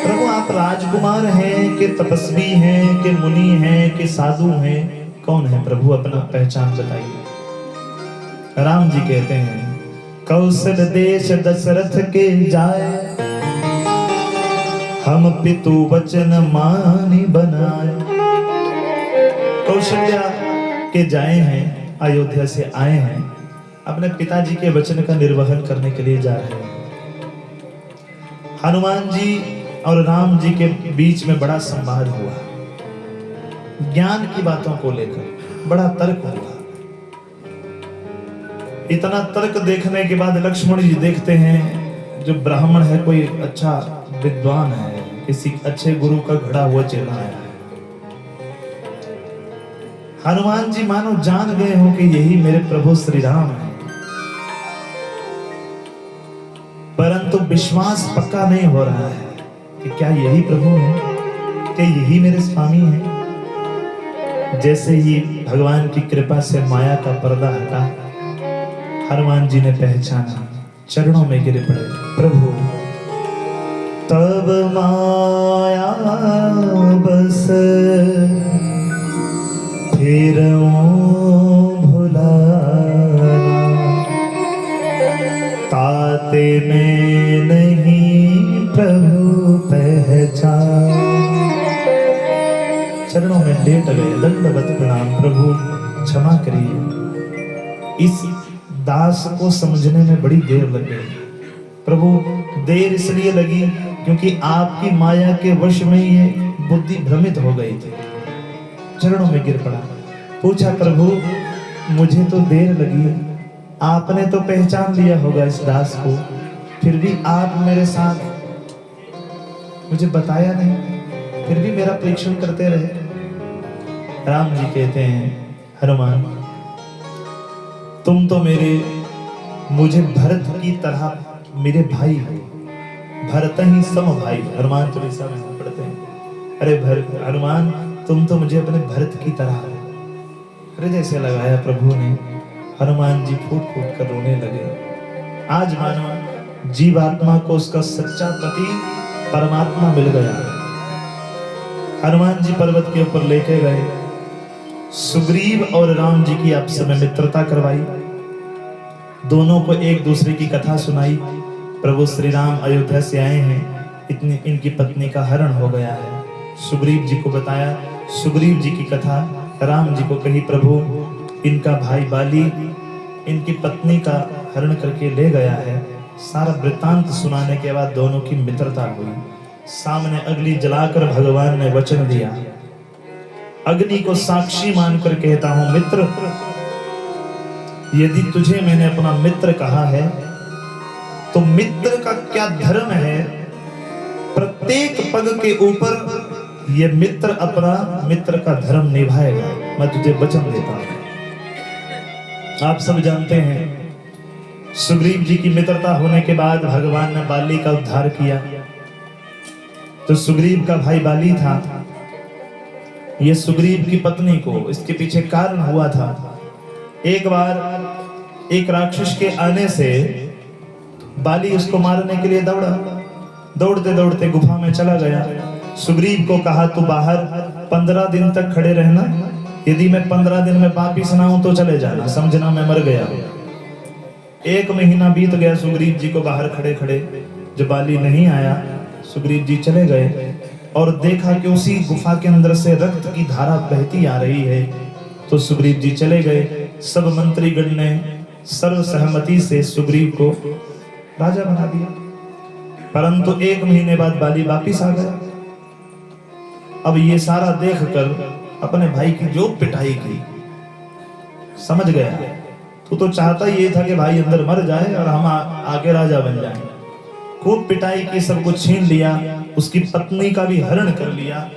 प्रभु आप राजकुमार हैं कि तपस्वी हैं कि मुनि हैं कि साधु हैं, कौन है प्रभु, अपना पहचान बताइए। राम जी कहते हैं, कौशल देश दशरथ के जाए, हम पितु वचन मानी बनाए। कौशल्या के जाए हैं, अयोध्या से आए हैं, अपने पिताजी के वचन का निर्वहन करने के लिए जा रहे हैं। हनुमान जी और राम जी के बीच में बड़ा संवाद हुआ, ज्ञान की बातों को लेकर बड़ा तर्क हुआ। इतना तर्क देखने के बाद लक्ष्मण जी देखते हैं जो ब्राह्मण है, कोई अच्छा विद्वान है, किसी अच्छे गुरु का घड़ा हुआ चेला है। हनुमान जी मानो जान गए हो कि यही मेरे प्रभु श्री राम है, परंतु विश्वास पक्का नहीं हो रहा है कि क्या यही प्रभु है, क्या यही मेरे स्वामी है। जैसे ही भगवान की कृपा से माया का पर्दा हटा, हनुमान जी ने पहचाना, चरणों में गिरे पड़े, प्रभु तब माया बस फिर भुलाना, ताते में नहीं प्रभु पहचान। चरणों में लेट गए, दंडवत प्रणाम, प्रभु क्षमा करिए। इस दास को समझने में बड़ी देर लग गई। प्रभु देर इसलिए लगी क्योंकि आपकी माया के वश में ये बुद्धि भ्रमित हो गई थी। चरणों में गिर पड़ा, पूछा प्रभु मुझे तो देर लगी, आपने तो पहचान लिया होगा इस दास को, फिर भी आप मेरे साथ मुझे बताया नहीं, फिर भी मेरा परीक्षण करते रहे। राम जी कहते हैं हनुमान तुम तो मुझे भरत की तरह मेरे भाई हो, भरत ही सम भाई। हनुमान चालीसा में पढ़ते हैं, अरे हनुमान तुम तो मुझे अपने भरत की तरह हो। हृदय से लगाया प्रभु ने, हनुमान जी फूट फूट कर रोने लगे। आज मानो जीवात्मा को उसका सच्चा पति परमात्मा मिल गया। हनुमान जी पर्वत के ऊपर लेके गए, सुग्रीव और राम जी की आपस में मित्रता करवाई, दोनों को एक दूसरे की कथा सुनाई। प्रभु श्री राम अयोध्या से आए हैं, इतनी इनकी पत्नी का हरण हो गया है। सुग्रीव जी को बताया, सुग्रीव जी की कथा राम जी को कही, प्रभु इनका भाई बाली इनकी पत्नी का हरण करके ले गया है। सारा वृत्तांत सुनाने के बाद दोनों की मित्रता हुई। सामने अग्नि जलाकर भगवान ने वचन दिया, अग्नि को साक्षी मानकर कहता हूं मित्र, यदि तुझे मैंने अपना मित्र कहा है तो मित्र का क्या धर्म है, प्रत्येक पग के ऊपर ये मित्र अपना मित्र का धर्म निभाएगा, मैं तुझे वचन देता हूं। आप सब जानते हैं सुग्रीव जी की मित्रता होने के बाद भगवान ने बाली का उद्धार किया। तो सुग्रीव का भाई बाली था, ये सुग्रीव की पत्नी को इसके पीछे कारण हुआ था। एक बार एक राक्षस के आने से बाली उसको मारने के लिए दौड़ा, दौड़ते दौड़ते गुफा में चला गया। सुग्रीव को कहा तू बाहर 15 दिन तक खड़े रहना, यदि मैं 15 दिन में वापिस ना हूं तो चले जाना, समझना मैं मर गया। 1 महीना बीत गया सुग्रीव जी को बाहर खड़े खड़े, जब बाली नहीं आया सुग्रीव जी चले गए और देखा कि उसी गुफा के अंदर से रक्त की धारा बहती आ रही है। तो सुग्रीव जी चले गए, सब मंत्रीगण ने सर्व सहमति से सुग्रीव को राजा बना दिया। परंतु 1 महीने बाद बाली वापिस आ गया। अब ये सारा देखकर अपने भाई की जो पिटाई की, समझ गया तू तो चाहता ये था कि भाई अंदर मर जाए और हम आगे राजा बन जाएं। खूब पिटाई की, सब कुछ छीन लिया, उसकी पत्नी का भी हरण कर लिया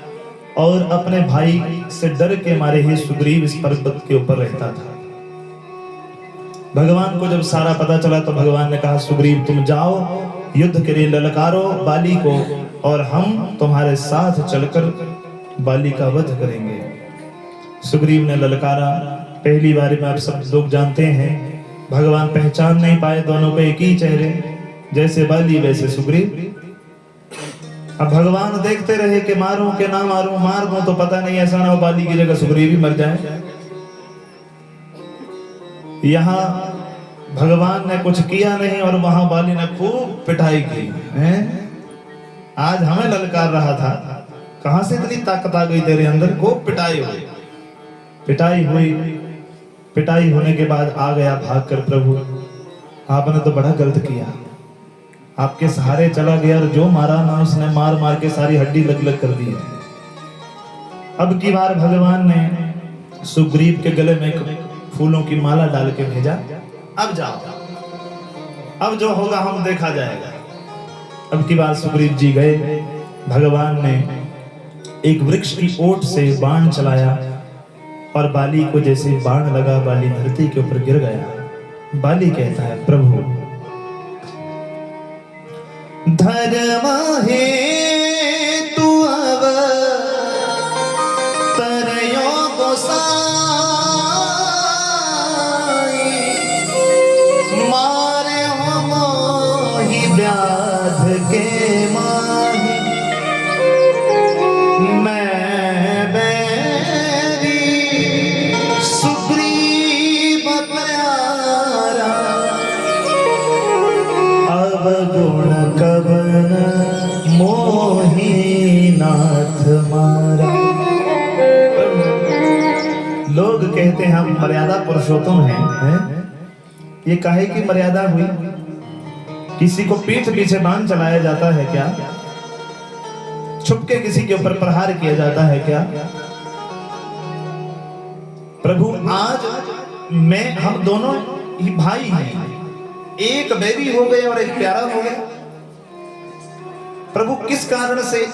और अपने भाई से डर के मारे ही सुग्रीव इस पर्वत के ऊपर रहता था। भगवान को जब सारा पता चला तो भगवान ने कहा सुग्रीव तुम जाओ, युद्ध के लिए ललकारो बाली को और हम तुम्हारे साथ चलकर बाली का वध करेंगे। सुग्रीव ने ललकारा। पहली बारी में आप सब लोग जानते हैं भगवान पहचान नहीं पाए, दोनों के एक ही चेहरे, जैसे बाली वैसे सुग्रीव। अब भगवान देखते रहे कि मारूं कि ना मारूं, मार दूं तो पता नहीं ऐसा ना हो बाली की जगह सुग्रीव ही मर जाए। यहाँ भगवान ने कुछ किया नहीं और वहां बाली ने खूब पिटाई की है। आज हमें ललकार रहा था, कहां से इतनी ताकत आ गई तेरे अंदर, खूब पिटाई हुई। पिटाई हुई, पिटाई होने के बाद आ गया भागकर, प्रभु आपने तो बड़ा गलत किया, आपके सहारे चला गया और जो मारा ना उसने मार मार के सारी हड्डी लग लग कर दी है। अब की बार भगवान ने सुग्रीव के गले में फूलों की माला डाल के भेजा, अब जाओ, अब जो होगा हम देखा जाएगा। अब की बात सुग्रीव जी गए, भगवान ने एक वृक्ष की ओट से बाण चलाया और बाली को जैसे बाण लगा, बाली धरती के ऊपर गिर गया। बाली कहता है, प्रभु धर्म है तू अब तरयो गोसाई, मारे हो मोहि व्याध के माही, मैं बैरी सुग्रीव प्यारा, अब गुण कवन मोहि नाथ मारा। लोग कहते हैं हम मर्यादा पुरुषोत्तम हैं, ये काहे की मर्यादा हुई? किसी को पीठ पीछे बाण चलाया जाता है क्या? छुपके किसी के ऊपर प्रहार किया जाता है क्या? प्रभु आज हम दोनों ही भाई हैं, एक बैरी हो गए और एक प्यारा हो गया। प्रभु किस कारण से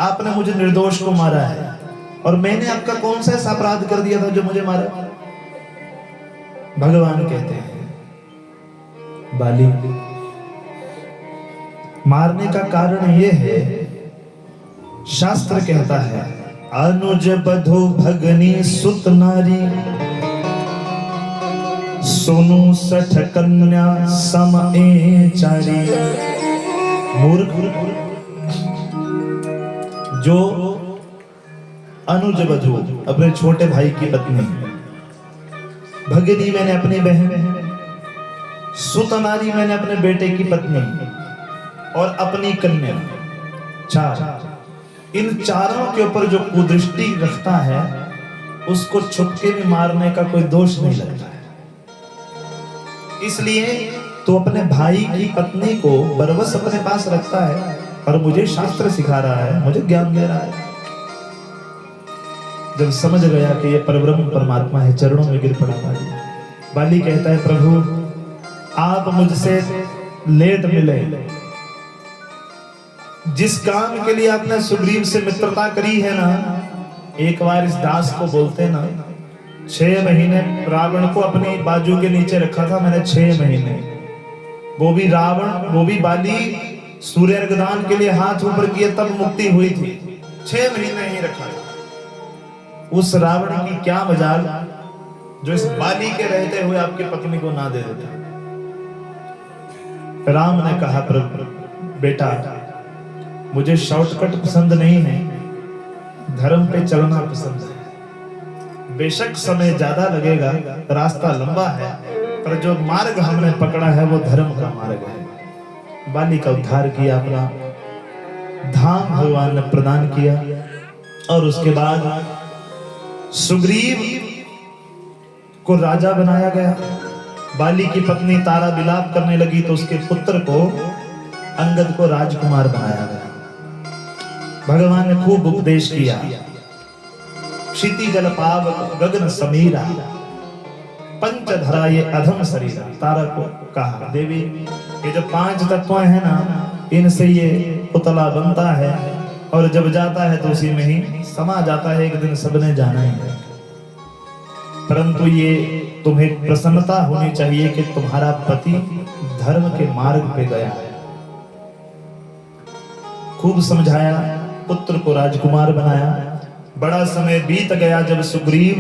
आपने मुझे निर्दोष को मारा है, और मैंने आपका कौन सा ऐसा अपराध कर दिया था जो मुझे मारा? भगवान कहते हैं, बाली मारने का कारण यह है, शास्त्र कहता है, अनुज बधो भगनी सुत नारी, सोनू सठ कन्या सम ए चारी। मूर्ख, जो अनुज बधू अपने छोटे भाई की पत्नी, भगनी मैंने अपनी बहन, सुत नारी मैंने अपने बेटे की पत्नी, और अपनी कन्या, चार, इन चारों के ऊपर जो कुदृष्टि रखता है उसको छुपके में मारने का कोई दोष नहीं लगता है। इसलिए तो अपने भाई की पत्नी को बरबस अपने पास रखता है और मुझे शास्त्र सिखा रहा है, मुझे ज्ञान दे रहा है। जब समझ गया कि ये परब्रह्म परमात्मा है, चरणों में गिर पड़ा बाली। बाली कहता है, प्रभु आप मुझसे लेट मिले, जिस काम के लिए आपने सुग्रीव से मित्रता करी है ना, एक बार इस दास को बोलते ना, 6 महीने रावण को अपनी बाजू के नीचे रखा था मैंने, 6 महीने, वो भी रावण, वो भी बाली सूर्य अर्घदान के लिए हाथ ऊपर किए तब मुक्ति हुई थी, 6 महीने ही रखा था। उस रावण की क्या मजाल जो इस बाली के रहते हुए आपकी पत्नी को ना दे देता। राम ने कहा, प्रभु बेटा मुझे शॉर्टकट पसंद नहीं है, धर्म पे चलना पसंद है। बेशक समय ज्यादा लगेगा, रास्ता लंबा है, पर जो मार्ग हमने पकड़ा है वो धर्म का मार्ग है। बाली का उद्धार किया, अपना धाम भगवान ने प्रदान किया, और उसके बाद सुग्रीव को राजा बनाया गया। बाली की पत्नी तारा विलाप करने लगी तो उसके पुत्र को, अंगद को राजकुमार बनाया गया। भगवान ने खूब उपदेश किया, क्षिति जल पावक गगन समीरा, पंचधरा ये अधम शरीरा। तारा को कहा, देवी ये जो 5 तत्व है ना, इनसे ये पुतला बनता है और जब जाता है तो उसी में ही समा जाता है, एक दिन सबने जाना ही है। परंतु ये तुम्हें प्रसन्नता होनी चाहिए कि तुम्हारा पति धर्म के मार्ग पे गया है। खूब समझाया, पुत्र को राजकुमार बनाया। बड़ा समय बीत गया, जब सुग्रीव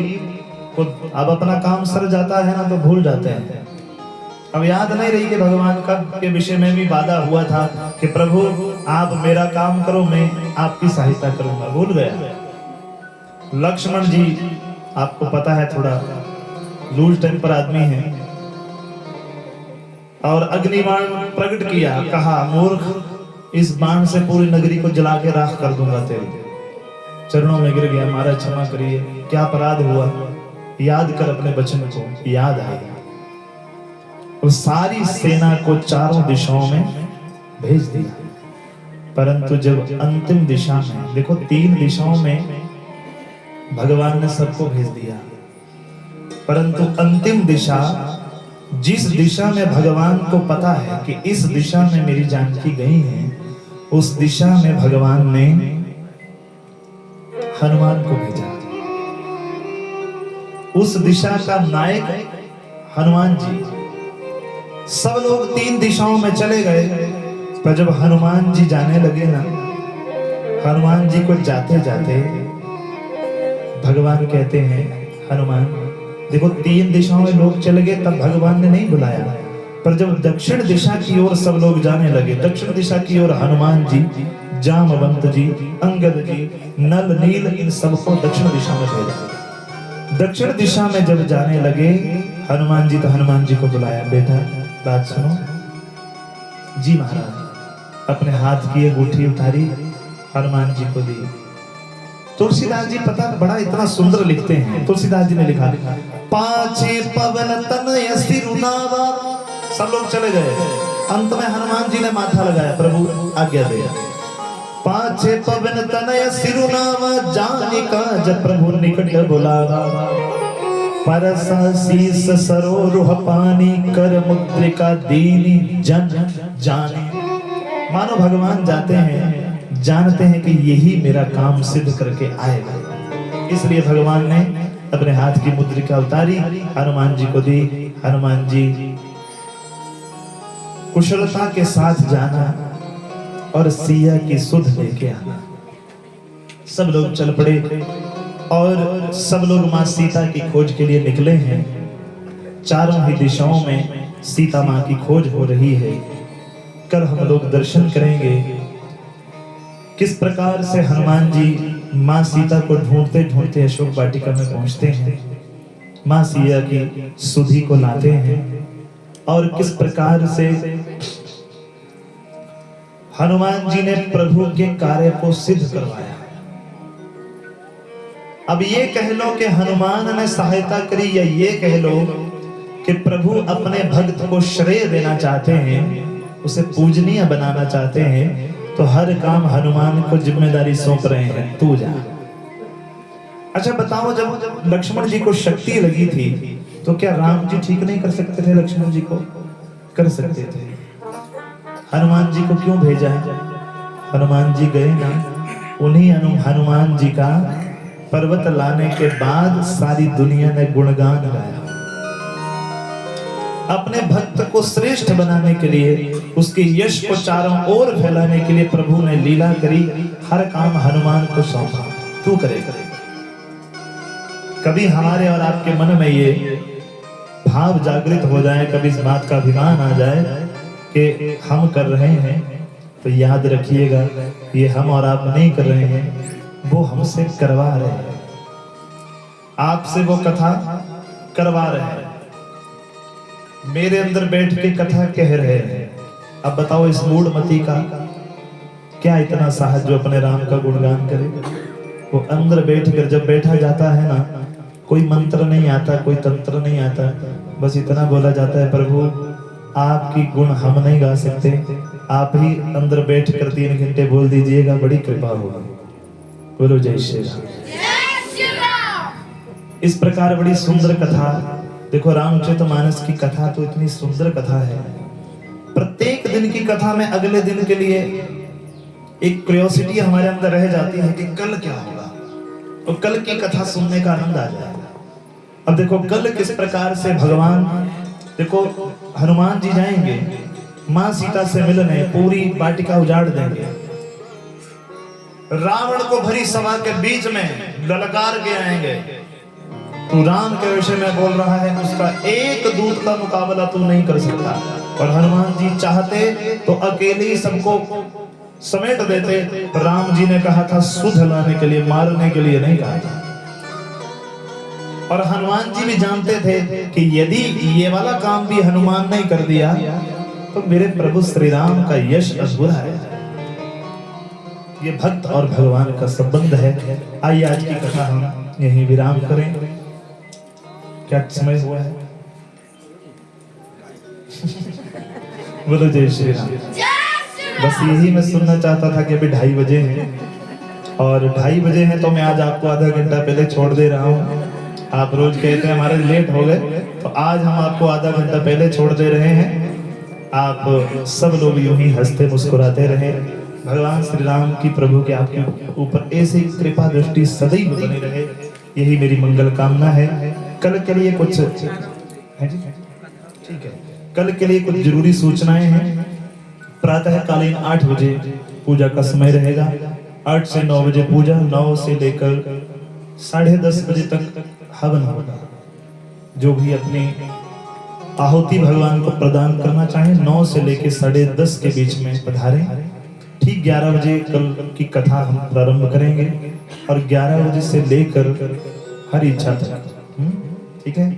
को अब अपना काम सर जाता है ना तो भूल जाते हैं। अब याद नहीं रही कि भगवान का के विषय में भी वादा हुआ था कि प्रभु आप मेरा काम करो, मैं आपकी सहायता करूंगा, भूल गया। लक्ष्मण जी आपको पता है थोड़ा लूज टेम्पर आदमी है, और अग्निबाण प्रकट किया, कहा मूर्ख इस बाण से पूरी नगरी को जला के राख कर दूंगा तेरे। चरणों में गिर गया, महाराज क्षमा करिए, क्या अपराध हुआ, याद कर अपने वचन को। याद आया, तो सारी सेना को चारों दिशाओं में भेज दिया। परंतु जब अंतिम दिशा में, देखो 3 दिशाओं में भगवान ने सबको भेज दिया, परंतु अंतिम दिशा जिस दिशा में भगवान को पता है कि इस दिशा में मेरी जानकी गई है, उस दिशा में भगवान ने हनुमान को भेजा। उस दिशा का नायक हनुमान जी। सब लोग 3 दिशाओं में चले गए, पर जब हनुमान जी जाने लगे ना, हनुमान जी को जाते जाते भगवान कहते हैं, हनुमान देखो 3 दिशाओं में लोग चले गए, तब भगवान ने नहीं बुलाया, पर जब दक्षिण दिशा की ओर सब लोग जाने लगे, दक्षिण दिशा की ओर हनुमान जी, जामवंत जी, अंगद जी, नल नील, इन सबको दक्षिण दिशा में भेजा। दक्षिण दिशा में जब जाने लगे हनुमान जी, तो हनुमान जी को बुलाया, बेटा बात सुनो। जी महाराज। अपने हाथ की अंगूठी उतारी, हनुमान जी को दी। तुलसीदास जी पता बड़ा इतना सुंदर लिखते हैं। तुलसीदास जी ने लिखा, पाछे पवन तनय सिरुनावा। सब लोग चले गए, अंत में हनुमान जी ने माथा लगाया, प्रभु आज्ञा दे। पाछे पवन तनय सिरुनावा, जाने का जब प्रभु निकट बुलावा। परसा शीस सरोरुह पानी, कर मुद्रिका दीनी जन जाने। मानो भगवान जाते हैं, जानते हैं कि यही मेरा काम सिद्ध करके आएगा, इसलिए भगवान ने अपने हाथ की मुद्रिका उतारी, हनुमान जी को दी। हनुमान जी कुशलता के साथ जाना और सिया की सुध लेके आना। सब लोग चल पड़े और सब लोग मां सीता की खोज के लिए निकले हैं। चारों ही दिशाओं में सीता मां की खोज हो रही है। कल हम लोग दर्शन करेंगे किस प्रकार से हनुमान जी मां सीता को ढूंढते ढूंढते अशोक वाटिका में पहुंचते हैं, मां सीता की सुधि को लाते हैं, और किस प्रकार से हनुमान जी ने प्रभु के कार्य को सिद्ध करवाया। अब ये कह लो कि हनुमान ने सहायता करी, या ये कह लो कि प्रभु अपने भक्त को श्रेय देना चाहते हैं, उसे पूजनीय बनाना चाहते हैं, तो हर काम हनुमान को जिम्मेदारी सौंप रहे हैं, तू जा। अच्छा बताओ, जब लक्ष्मण जी को शक्ति लगी थी तो क्या राम जी ठीक नहीं कर सकते थे? लक्ष्मण जी को कर सकते थे। हनुमान जी को क्यों भेजा? हनुमान जी गए ना, उन्हीं हनुमान जी का पर्वत लाने के बाद सारी दुनिया ने गुणगान गाया। अपने भक्त को श्रेष्ठ बनाने के लिए, उसके यश को चारों ओर फैलाने के लिए प्रभु ने लीला करी, हर काम हनुमान को सौंपा, तू करेगा। कभी हमारे और आपके मन में ये भाव जागृत हो जाए, कभी इस बात का अभिमान आ जाए कि हम कर रहे हैं, तो याद रखिएगा ये हम और आप नहीं कर रहे हैं, वो हमसे करवा रहे हैं। आपसे वो कथा करवा रहे हैं, मेरे अंदर बैठ के कथा कह रहे हैं। अब बताओ इस मूढ़मती का क्या इतना साहस जो अपने राम का गुणगान करे? वो अंदर बैठ कर जब बैठा जाता है ना, कोई मंत्र नहीं आता, कोई तंत्र नहीं आता, बस इतना बोला जाता है, प्रभु आपकी गुण हम नहीं गा सकते, आप ही अंदर बैठ कर 3 घंटे बोल दीजिएगा, बड़ी कृपा होगी। बोलो जय श्री राम। इस प्रकार बड़ी सुंदर कथा। देखो रामचरितमानस की कथा तो इतनी सुंदर कथा है, प्रत्येक दिन की कथा में अगले दिन के लिए एक क्यूरियोसिटी हमारे अंदर रह जाती है कि कल क्या होगा, और कल की कथा सुनने का आनंद आ जाएगा। अब देखो कल किस प्रकार से भगवान, देखो हनुमान जी जाएंगे मां सीता से मिलने, पूरी वाटिका उजाड़ देंगे, रावण को भरी सभा के बीच में ललकार के आएंगे, तू राम के विषय में बोल रहा है, उसका एक दूत का मुकाबला तू नहीं कर सकता। और हनुमान जी चाहते तो अकेले ही सबको समेट देते, राम जी ने कहा था सुध लाने के लिए, मारने के लिए नहीं कहा था। और हनुमान जी भी जानते थे कि यदि ये वाला काम भी हनुमान ने कर दिया तो मेरे प्रभु श्री राम का यश अद्भुत है। ये भक्त और भगवान का संबंध है। आइए आज की कथा हम यहीं विराम करें। क्या समय हुआ है? बोलो जय श्री राम। बस यही मैं सुनना चाहता था कि अभी 2:30 बजे हैं, और 2:30 बजे हैं तो मैं आज आपको आधा घंटा पहले छोड़ दे रहा हूँ। आप रोज कहते हैं हमारे लेट हो गए, तो आज हम आपको आधा घंटा पहले छोड़ दे रहे हैं। आप सब लोग यूं ही हंसते मुस्कुराते रहे। भगवान श्री राम की, प्रभु के आपके ऊपर ऐसी कृपा दृष्टि सदैव बनी रहे, यही मेरी मंगल कामना है। कल के लिए कुछ है जी, ठीक है, कल के लिए कुछ जरूरी सूचनाएं हैं। प्रातः कालीन 8 बजे पूजा का समय रहेगा। 8 से 9 बजे पूजा, 9 से लेकर 10:30 बजे तक हवन होगा। जो भी अपनी आहुति भगवान को प्रदान करना चाहे 9 से लेकर 10:30 के बीच में पधारें। ठीक 11 बजे कल की कथा हम प्रारंभ करेंगे और 11 बजे से लेकर हर इच्छा तक, ठीक है,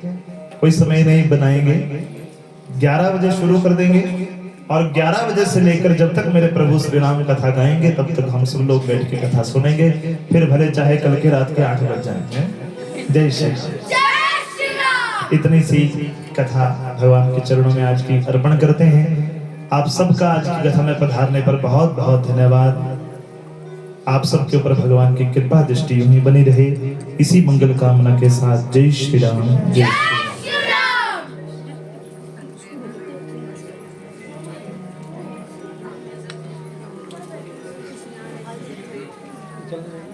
कोई समय नहीं बनाएंगे। 11 बजे शुरू कर देंगे और 11 बजे से लेकर जब तक मेरे प्रभु श्री राम कथा गाएंगे तब तक हम सब लोग बैठ के कथा सुनेंगे। फिर भले चाहे कल के रात के 8 बज जाएंगे। जय श्री राम। इतनी सी कथा भगवान के चरणों में आज की अर्पण करते हैं। आप सबका आज की कथा में पधारने पर बहुत बहुत धन्यवाद। आप सबके ऊपर भगवान की कृपा दृष्टि यूं ही बनी रहे, इसी मंगल कामना के साथ जय श्री राम, जय श्री राम। चल